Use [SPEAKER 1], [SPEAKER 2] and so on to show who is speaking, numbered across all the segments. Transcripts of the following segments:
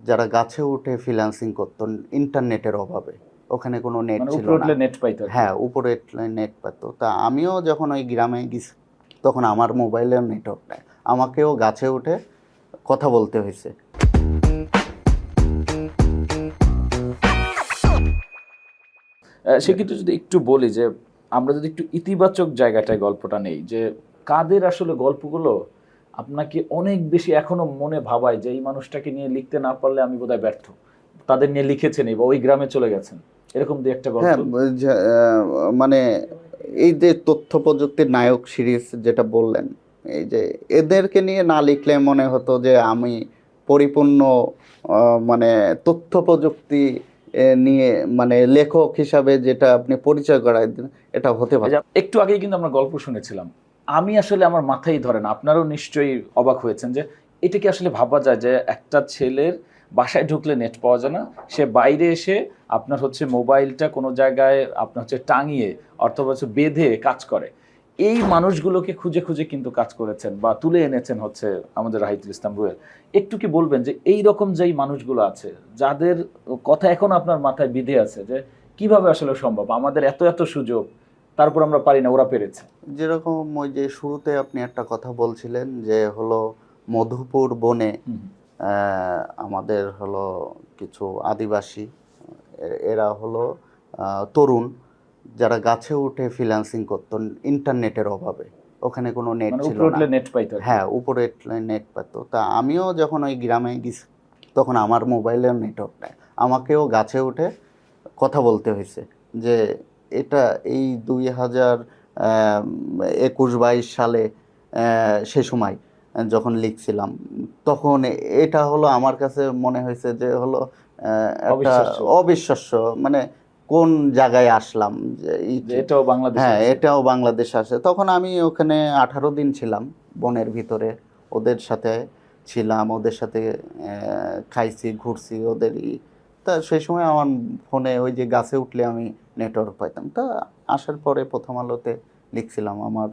[SPEAKER 1] যারা গাছে উঠে ফ্রিল্যান্সিং করতো ইন্টারনেটের অভাবে, ওখানে কোনো নেট
[SPEAKER 2] মানে
[SPEAKER 1] ছিল
[SPEAKER 2] উপরে
[SPEAKER 1] না।
[SPEAKER 2] উঠলে নেট পাইতো আর কি।
[SPEAKER 1] হ্যাঁ, উপরে নেট পেতো। তা আমিও যখন ওই গ্রামে গেছি তখন আমার মোবাইলের নেটওয়ার্ক নেই, আমাকেও গাছে উঠে কথা বলতে হয়েছে।
[SPEAKER 2] সেক্ষেত্রে যদি একটু বলি যে আমরা যদি একটু ইতিবাচক জায়গাটায় গল্পটা নেই, যে কাদের আসলে গল্পগুলো আপনাকে অনেক বেশি এখনো মনে ভাবায় যে এই মানুষটাকে নিয়ে লিখতে না পারলে আমি বোধহয় ব্যর্থ, তাদের নিয়ে লিখেছেন বা ওই গ্রামে চলে গেছেন, এরকম দু একটা গল্প।
[SPEAKER 1] হ্যাঁ, মানে এই যে তথ্য প্রযুক্তির নায়ক সিরিজ যেটা বললেন, এই যে এদেরকে নিয়ে না লিখলে মনে হতো যে আমি পরিপূর্ণ মানে তথ্য প্রযুক্তি নিয়ে মানে লেখক হিসাবে যেটা আপনি পরিচয় করাই দিন, এটা হতে
[SPEAKER 2] এই যে
[SPEAKER 1] পারত।
[SPEAKER 2] একটু আগেই কিন্তু আমরা গল্প শুনেছিলাম, আমি আসলে আমার মাথায় ধরে না, আপনারও নিশ্চয়ই অবাক হয়েছেন যে এটা কি আসলে ভাবা যায় যে একটা ছেলের বাসায় ঢুকলে নেট পাওয়া যায় না, সে বাইরে এসে আপনার হচ্ছে মোবাইলটা কোনো জায়গায় আপনার হচ্ছে টাঙিয়ে অথবা হচ্ছে বেঁধে কাজ করে। এই মানুষগুলোকে খুঁজে খুঁজে কিন্তু কাজ করেছেন বা তুলে এনেছেন হচ্ছে আমাদের রাহিতুল ইসলাম রুয়েল। একটু কি বলবেন যে এই রকম যেই মানুষগুলো আছে যাদের কথা এখন আপনার মাথায় বিধে আছে, যে কিভাবে আসলে সম্ভব আমাদের এত এত সুযোগ, তারপর আমরা পারি না, ওরা পেরেছে।
[SPEAKER 1] যেরকম ওই যে শুরুতে আপনি একটা কথা বলছিলেন যে হলো মধুপুর বনে
[SPEAKER 2] হুম।
[SPEAKER 1] আমাদের হলো কিছু আদিবাসী, এরা হলো তরুণ, যারা গাছে উঠে ফ্রিল্যান্সিং করতো ইন্টারনেটের অভাবে, ওখানে কোনো নেট
[SPEAKER 2] মানে
[SPEAKER 1] ছিল
[SPEAKER 2] উপরে
[SPEAKER 1] না।
[SPEAKER 2] উঠলে নেট পাইতো আর কি।
[SPEAKER 1] হ্যাঁ, উপরে নেট পেতো। তা আমিও যখন ওই গ্রামে গেছি তখন আমার মোবাইলের নেটওয়ার্ক নেই, আমাকেও গাছে উঠে কথা বলতে হয়েছে। যে এটা এই 2021-22 সালে সে সময় যখন লিখছিলাম, তখন এটা হলো আমার কাছে মনে হয়েছে যে হলো একটা
[SPEAKER 2] অবিশ্বাস্য
[SPEAKER 1] অবিশ্বাস্য, মানে কোন জায়গায় আসলাম যে
[SPEAKER 2] যে এটাও বাংলাদেশে
[SPEAKER 1] হ্যাঁ,
[SPEAKER 2] আছে।
[SPEAKER 1] এটাও বাংলাদেশ আসে। তখন আমি ওখানে 18 দিন ছিলাম বনের ভিতরে, ওদের সাথে ছিলাম, ওদের সাথে খাইছি, ঘুরছি ওদেরই। তা সেই সময় আমার ফোনে ওই যে গাছে উঠলে আমি নেটওয়ার্ক পাইতাম। তা আসার পরে প্রথম আলোতে লিখছিলাম, আমার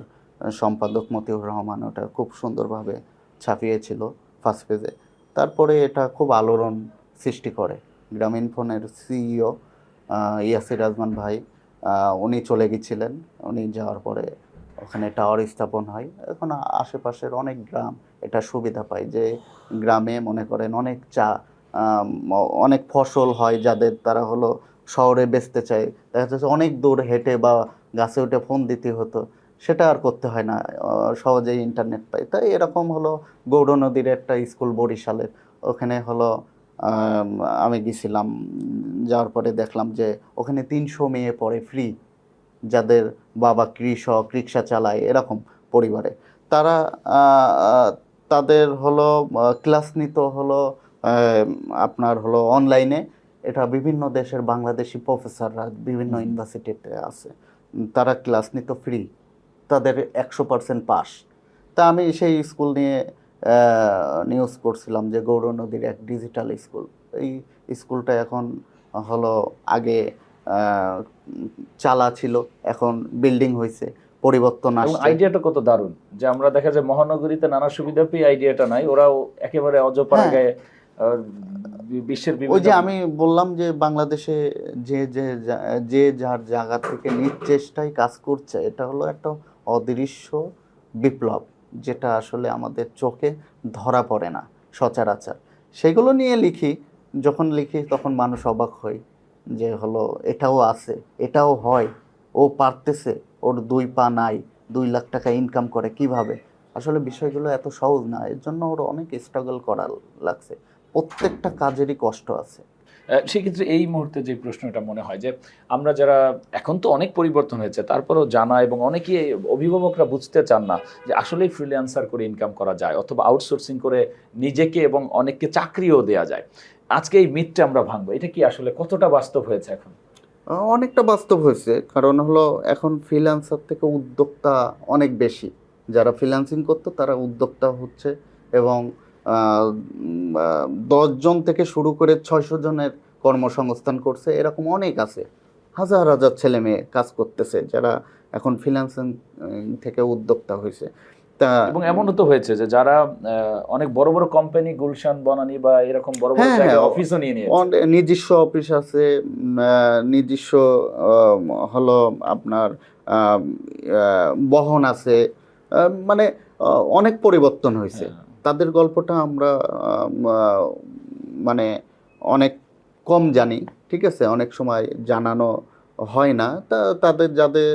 [SPEAKER 1] সম্পাদক মতিউর রহমান ওটা খুব সুন্দরভাবে ছাপিয়েছিল ফার্স্ট পেজে। তারপরে এটা খুব আলোড়ন সৃষ্টি করে। গ্রামীণ ফোনের সিইও ইয়াসির আজমান ভাই, উনি চলে গেছিলেন। উনি যাওয়ার পরে ওখানে টাওয়ার স্থাপন হয়। এখন আশেপাশের অনেক গ্রাম এটা সুবিধা পায় যে গ্রামে মনে করেন অনেক আম, অনেক ফসল হয় যাদের, তারা হলো শহরে বেচতে চায়, দেখা যাচ্ছে অনেক দূর হেঁটে বা গাছে উঠে ফোন দিতে হতো, সেটা আর করতে হয় না, সহজেই ইন্টারনেট পাই। তাই এরকম হলো গৌর নদীর একটা স্কুল বরিশালের, ওখানে হলো আম, আমি গেছিলাম। যাওয়ার পরে দেখলাম যে ওখানে 300 মেয়ে পড়ে ফ্রি, যাদের বাবা কৃষক, রিক্সা চালায়, এরকম পরিবারে তারা তাদের হলো ক্লাস নিত হলো আহ, আপনার হলো অনলাইনে। এটা বিভিন্ন দেশের বাংলাদেশি প্রফেসররা বিভিন্ন
[SPEAKER 2] হুম।
[SPEAKER 1] ইউনিভার্সিটিতে আছে, তারা ক্লাস নিত ফ্রি, তাদের 100% পাস। তা আমি সেই স্কুল নিয়ে নিউজ করছিলাম যে গৌর নদীর এক ডিজিটাল স্কুল, এই স্কুলটা এখন হলো আগে আহ, চালা ছিল, এখন বিল্ডিং হয়েছে, পরিবর্তন
[SPEAKER 2] এবং
[SPEAKER 1] আসছে।
[SPEAKER 2] আইডিয়াটা কত দারুণ যে আমরা দেখা যায় মহানগরীতে নানা সুবিধা পেয়ে আইডিয়াটা নাই, ওরাও একেবারে
[SPEAKER 1] হ্যাঁ,
[SPEAKER 2] অজপাড়াগায় বিশ্বের
[SPEAKER 1] ওই
[SPEAKER 2] বিভিন্ন।
[SPEAKER 1] যে আমি বললাম যে বাংলাদেশে যে যার জায়গা থেকে নিজ চেষ্টায় কাজ করছে, এটা হলো একটা অদৃশ্য বিপ্লব, যেটা আসলে আমাদের চোখে ধরা পড়ে না সচরাচর। সেগুলো নিয়ে লিখি, যখন লিখি তখন মানুষ অবাক হয় যে হলো এটাও আছে, এটাও হয়, ও পারতেছে, ওর 2 পা নাই, 2 লাখ টাকা ইনকাম করে কিভাবে। আসলে বিষয়গুলো এত সহজ না, এর জন্য ওর অনেক স্ট্রাগল করা লাগছে, প্রত্যেকটা কাজেরই কষ্ট আছে।
[SPEAKER 2] সেক্ষেত্রে এই মুহূর্তে যে প্রশ্নটা মনে হয় যে আমরা যারা, এখন তো অনেক পরিবর্তন হয়েছে, তারপরেও জানা এবং অনেকেই অভিভাবকরা বুঝতে চান না যে আসলেই ফ্রিল্যান্সার করে ইনকাম করা যায় অথবা আউটসোর্সিং করে নিজেকে এবং অনেককে চাকরিও দেয়া যায়। আজকে এই মিথটা আমরা ভাঙবো, এটা কি আসলে কতটা বাস্তব হয়েছে এখন?
[SPEAKER 1] অনেকটা বাস্তব হয়েছে, কারণ হলো এখন ফ্রিল্যান্সার থেকে উদ্যোক্তা অনেক বেশি। যারা ফ্রিল্যান্সিং করতো তারা উদ্যোক্তা হচ্ছে, এবং 10 জন থেকে শুরু করে 600 জনের কর্মসংস্থান করছে, এরকম অনেক আছে। হাজার হাজার ছেলে মেয়ে কাজ করতেছে যারা এখন ফ্রিল্যান্সিং থেকে উদ্যোক্তা হয়েছে। তা
[SPEAKER 2] এবং এমনও তো হয়েছে যে যারা অনেক বড় বড় কোম্পানি, গুলশান, বনানী বা এরকম বড় বড়
[SPEAKER 1] হ্যাঁ হ্যাঁ
[SPEAKER 2] জায়গায় অফিসও নিয়ে নিয়েছে।
[SPEAKER 1] নিজস্ব অফিস আছে, নিজস্ব হলো আপনার বহন আছে, মানে অনেক পরিবর্তন হয়েছে।
[SPEAKER 2] হ্যাঁ।
[SPEAKER 1] তাদের গল্পটা আমরা মানে অনেক কম জানি, ঠিক আছে, অনেক সময় জানানো হয় না। তাদের যাদের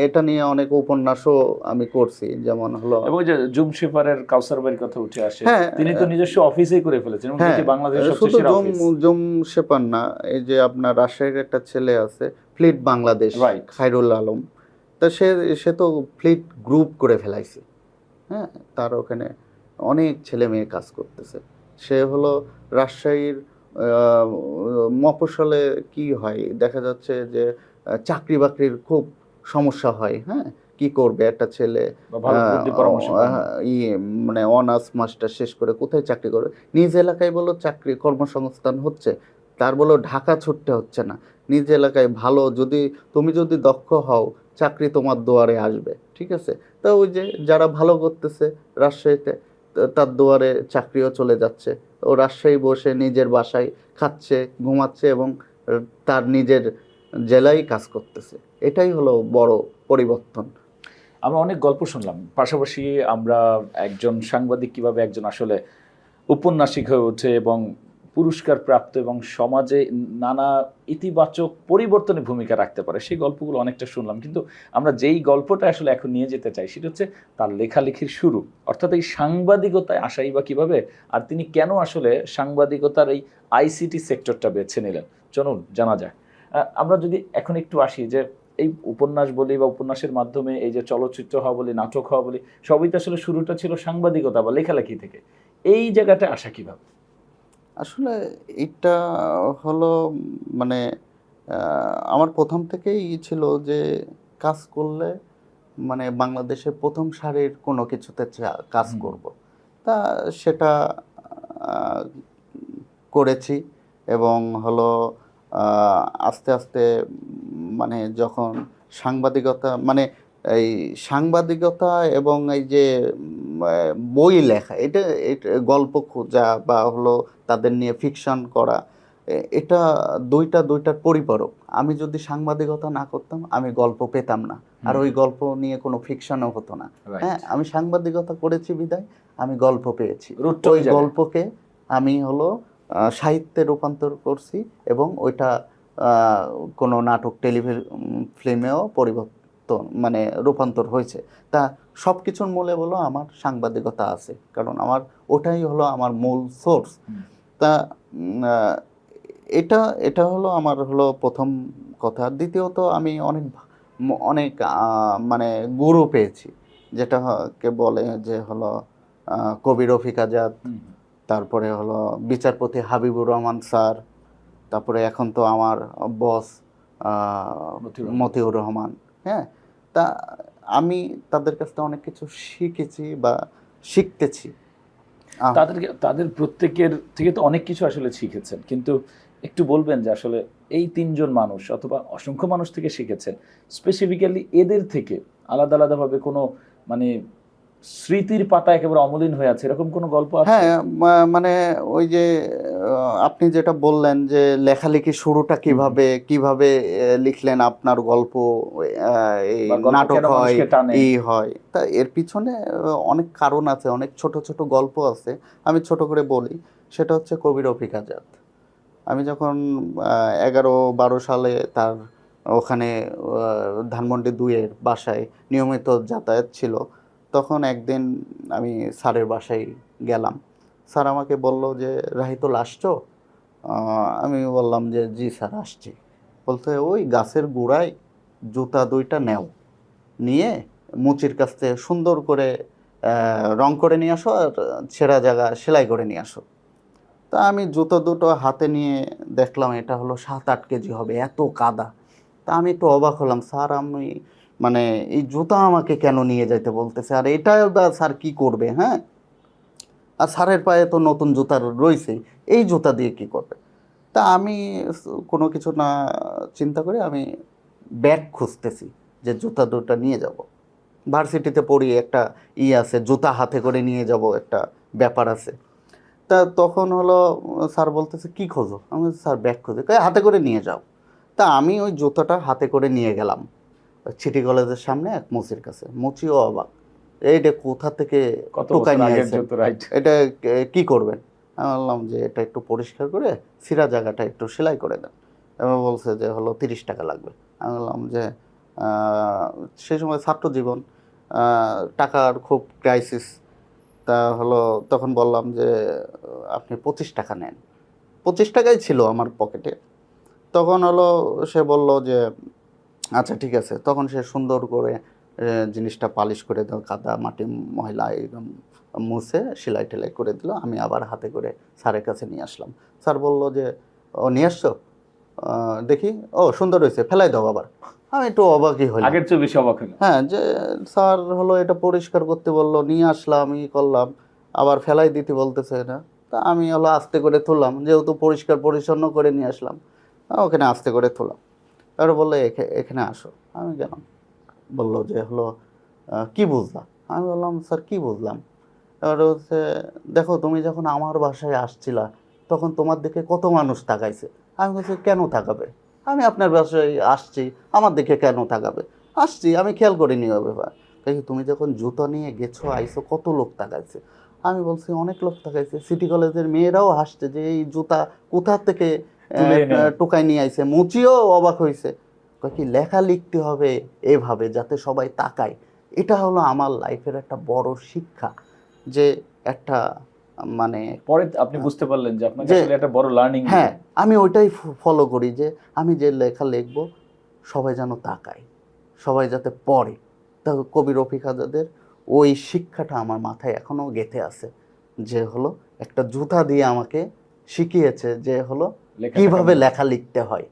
[SPEAKER 1] এটা নিয়ে অনেক উপন্যাসও আমি করছি, যেমন হলো
[SPEAKER 2] এবং ওই যে জুম শিপারের কাউসার বাড়ির কথা উঠে আসে,
[SPEAKER 1] হ্যাঁ
[SPEAKER 2] তিনি তো নিজস্ব অফিসেই করে ফেলেছেন এবং
[SPEAKER 1] হ্যাঁ
[SPEAKER 2] যেটি বাংলাদেশের সবচেয়ে
[SPEAKER 1] শুধু
[SPEAKER 2] সেরা
[SPEAKER 1] জম
[SPEAKER 2] অফিস।
[SPEAKER 1] জম শেপার না, এই যে আপনার রাজশাহীর একটা ছেলে আছে ফ্লিট বাংলাদেশ,
[SPEAKER 2] রাইট।
[SPEAKER 1] খায়রুল আলম, তা সে সে তো ফ্লিট গ্রুপ করে ফেলাইছে। হ্যাঁ, তার ওখানে অনেক ছেলে মেয়ে কাজ করতেছে। সে হলো রাজশাহীর মফস্বলে কি হয় দেখা যাচ্ছে যে চাকরি বাকরির খুব সমস্যা হয়। হ্যাঁ, কি করবে একটা ছেলে,
[SPEAKER 2] বা ভালো বুদ্ধি পরামর্শ পান না।
[SPEAKER 1] মানে অনার্স মাস্টার শেষ করে কোথায় চাকরি করবে? নিজ এলাকায় বলো চাকরি কর্মসংস্থান হচ্ছে, তার বলো ঢাকা ছুটতে হচ্ছে না। নিজ এলাকায় ভালো, তুমি যদি দক্ষ হও, চাকরি তোমার দুয়ারে আসবে, ঠিক আছে। তা ওই যে যারা ভালো করতেছে রাজশাহীতে, তার দুয়ারে চাকরিও চলে যাচ্ছে। ও রাজশাহী বসে নিজের বাসায় খাচ্ছে, ঘুমাচ্ছে এবং তার নিজের জেলায় কাজ করতেছে। এটাই হলো বড় পরিবর্তন।
[SPEAKER 2] আমরা অনেক গল্প শুনলাম, পাশাপাশি আমরা একজন সাংবাদিক কিভাবে একজন আসলে উপন্যাসিক হয়ে ওঠে এবং পুরস্কার প্রাপ্ত এবং সমাজে নানা ইতিবাচক পরিবর্তনে ভূমিকা রাখতে পারে, সেই গল্পগুলো অনেকটা শুনলাম। কিন্তু আমরা যেই গল্পটা আসলে এখন নিয়ে যেতে চাই সেটা হচ্ছে তার লেখালেখির শুরু, অর্থাৎ এই সাংবাদিকতায় আসাই বা কিভাবে, আর তিনি কেন আসলে সাংবাদিকতার এই আইসিটি সেক্টরটা বেছে নিলেন। চলুন জানা যায়। আমরা যদি এখন একটু আসি যে এই উপন্যাস বলি বা উপন্যাসের মাধ্যমে এই যে চলচ্চিত্র হওয়া বলি, নাটক হওয়া বলি, সবই তো আসলে শুরুটা ছিল সাংবাদিকতা বা লেখালেখি থেকে। এই জায়গাটা আসা কিভাবে?
[SPEAKER 1] আসলে এটা হলো মানে আমার প্রথম থেকেই ছিল যে কাজ করলে মানে বাংলাদেশের প্রথম সারির কোনো কিছুতে কাজ
[SPEAKER 2] হুম।
[SPEAKER 1] করব। তা সেটা আহ, করেছি এবং হলো আস্তে আস্তে মানে যখন সাংবাদিকতা মানে এই সাংবাদিকতা এবং এই যে বই লেখা, এটা গল্প খোঁজা বা হলো তাদের নিয়ে ফিকশন করা, এটা দুইটার পরিপূরক। আমি যদি সাংবাদিকতা না করতাম আমি গল্প পেতাম না, আর ওই গল্প নিয়ে কোনো ফিকশনও হতো না। হ্যাঁ,
[SPEAKER 2] রাইট।
[SPEAKER 1] আমি সাংবাদিকতা করেছি বিদায় আমি গল্প পেয়েছি।
[SPEAKER 2] রুটটা
[SPEAKER 1] ওই
[SPEAKER 2] ওই জায়গায়।
[SPEAKER 1] গল্পকে আমি হলো সাহিত্যে রূপান্তর করছি এবং ওইটা আহ, কোনো নাটক ফিল্মেও পরিবর্তন মানে রূপান্তর হয়েছে। তা সব কিছুর মূলে বলো আমার সাংবাদিকতা আছে, কারণ আমার ওটাই হলো আমার মূল সোর্স।
[SPEAKER 2] হুম।
[SPEAKER 1] তা উম, আহ, এটা এটা হলো আমার হলো প্রথম কথা। দ্বিতীয়ত আমি অনেক মানে গুরু পেয়েছি, যেটা কে বলে যে হলো কবি রফিক আজাদ,
[SPEAKER 2] হুম।
[SPEAKER 1] তারপরে হলো বিচারপতি হাবিবুর রহমান স্যার, তারপরে এখন তো আমার বস
[SPEAKER 2] মতিউর রহমান।
[SPEAKER 1] মতিউর রহমান। হ্যাঁ, তা আমি তাদের কাছ থেকে অনেক কিছু শিখেছি বা শিখতেছি। আহ,
[SPEAKER 2] তাদের প্রত্যেকের থেকে তো অনেক কিছু আসলে শিখেছেন, কিন্তু একটু বলবেন যে আসলে এই তিনজন মানুষ অথবা অসংখ্য মানুষ থেকে শিখেছেন, স্পেসিফিক্যালি এদের থেকে আলাদা আলাদাভাবে কোনো মানে স্মৃতির পাতা একেবারে অমলিন হয়ে আছে এরকম কোনো গল্প আছে?
[SPEAKER 1] হ্যাঁ, মানে ওই যে আপনি যেটা বললেন যে লেখালেখি শুরুটা
[SPEAKER 2] হুম, হুম।
[SPEAKER 1] কিভাবে কিভাবে লিখলেন আপনার গল্প, এই
[SPEAKER 2] বা গল্প
[SPEAKER 1] নাটক
[SPEAKER 2] কেন
[SPEAKER 1] হয়,
[SPEAKER 2] মানুষকে টানে?
[SPEAKER 1] হয়, তা এর পিছনে অনেক কারণ আছে, অনেক ছোট ছোট গল্প আছে। আমি ছোট করে বলি, সেটা হচ্ছে কবি রফিক আজাদ। আমি যখন 11-12 সালে তার ওখানে ধানমন্ডি 2-এর বাসায় নিয়মিত যাতায়াত ছিল, তখন একদিন আমি স্যারের বাসায় গেলাম। স্যার আমাকে বলল যে রাহিতুল আসছো? আমি বললাম যে জি স্যার আসছি। বলতে ওই গাছের গোড়ায় জুতা দুইটা নেও, নিয়ে মুচির কাছ থেকে সুন্দর করে রং করে নিয়ে আসো আর ছেঁড়া জায়গা সেলাই করে নিয়ে আসো। তা আমি জুতো দুটো হাতে নিয়ে দেখলাম এটা হলো 7-8 কেজি হবে, এত কাদা। তা আমি একটু অবাক হলাম, স্যার আমি মানে এই জুতা আমাকে কেন নিয়ে যাইতে বলতেছে, আর এটাও বা স্যার কি করবে? হ্যাঁ, আর স্যারের পায়ে তো নতুন জুতা রয়েছেই, এই জুতা দিয়ে কি করবে? তা আমি কোনো কিছু না চিন্তা করে আমি ব্যাগ খুঁজতেছি যে জুতা দুটো নিয়ে যাব। ভার্সিটিতে পড়ি, একটা আছে, জুতা হাতে করে নিয়ে যাব, একটা ব্যাপার আছে। তা তখন হলো স্যার বলতেছে কি খোঁজো, আমি বলছি, স্যার ব্যাগ খোঁজো, কই হাতে করে নিয়ে যাও। তা আমি ওই জুতাটা হাতে করে নিয়ে গেলাম সিটি কলেজের সামনে এক মুচির কাছে। মুচিও অবাক, এইটা কোথা থেকে
[SPEAKER 2] কত
[SPEAKER 1] টোকাই
[SPEAKER 2] বছর
[SPEAKER 1] নিয়ে
[SPEAKER 2] আগের
[SPEAKER 1] আসছেন,
[SPEAKER 2] জুতো, রাইট?
[SPEAKER 1] এটা কি করবেন? আমি বললাম যে এটা একটু পরিষ্কার করে সিরা জায়গাটা একটু সেলাই করে দেন। এবং বলছে যে হলো 30 টাকা লাগবে। আমি বললাম যে আহ, সেই সময় ছাত্র জীবন, টাকার খুব ক্রাইসিস। তা হলো তখন বললাম যে আপনি 25 টাকা নেন। 25 টাকাই ছিল আমার পকেটে। তখন হলো সে বলল যে আচ্ছা ঠিক আছে। তখন সে সুন্দর করে জিনিসটা পালিশ করে দিল, কাদা মাটি ময়লা একদম মুছে সেলাই টেলাই করে দিল। আমি আবার হাতে করে স্যারের কাছে নিয়ে আসলাম। স্যার বলল যে ও নিয়ে আসছো, দেখি, ও সুন্দর হয়েছে, ফেলাই দাও আবার। আমি একটু অবাকই হলাম।
[SPEAKER 2] আগের চেয়ে বেশি অবাক হলো।
[SPEAKER 1] হ্যাঁ, যে স্যার হলো এটা পরিষ্কার করতে বললো, নিয়ে আসলাম, ই করলাম, আবার ফেলাই দিতে বলতেছে না। তা আমি হলো আস্তে করে তুললাম, যেহেতু পরিষ্কার পরিচ্ছন্ন করে নিয়ে আসলাম, ওখানে আস্তে করে তুললাম। তারপরে বললো এখানে আসো। আমি গেলাম। বললো যে হলো কি বুঝলাম? আমি বললাম স্যার কি বুঝলাম? এবারে হচ্ছে দেখো, তুমি যখন আমার বাসায় আসছিলা তখন তোমার দিকে কত মানুষ তাকাইছে। আমি বলছি কেন তাকাবে? আমি আপনার বাসায় আসছি, আমার দিকে কেন তাকাবে? আসছি, আমি খেয়াল করিনি ও ব্যাপার। কিন্তু তুমি যখন জুতো নিয়ে গেছো আইছো, কত লোক তাকাইছে। আমি বলছি অনেক লোক তাকাইছে, সিটি কলেজের মেয়েরাও হাসছে যে এই জুতা কোথা থেকে
[SPEAKER 2] তুলে এনে।
[SPEAKER 1] টোকাই নিয়ে আইছে। মুচিও অবাক হয়েছে। কয় কি লেখা লিখতে হবে এভাবে যাতে সবাই তাকায়। এটা হলো আমার লাইফের একটা বড় শিক্ষা, যে একটা মানে
[SPEAKER 2] পরে আপনি বুঝতে পারলেন যে আপনাকে
[SPEAKER 1] যে
[SPEAKER 2] আসলে একটা বড় লার্নিং দিল।
[SPEAKER 1] হ্যাঁ, আমি ওইটাই ফলো করি যে আমি যে লেখা লিখবো সবাই যেন তাকায়, সবাই যাতে পড়ে। তা কবি রফিক হাজাদের ওই শিক্ষাটা আমার মাথায় এখনো গেঁথে আছে, যে হলো একটা জুতা দিয়ে আমাকে শিখিয়েছে যে হলো
[SPEAKER 2] লেখাটা
[SPEAKER 1] কিভাবে
[SPEAKER 2] কেমন?
[SPEAKER 1] লেখা লিখতে হয়।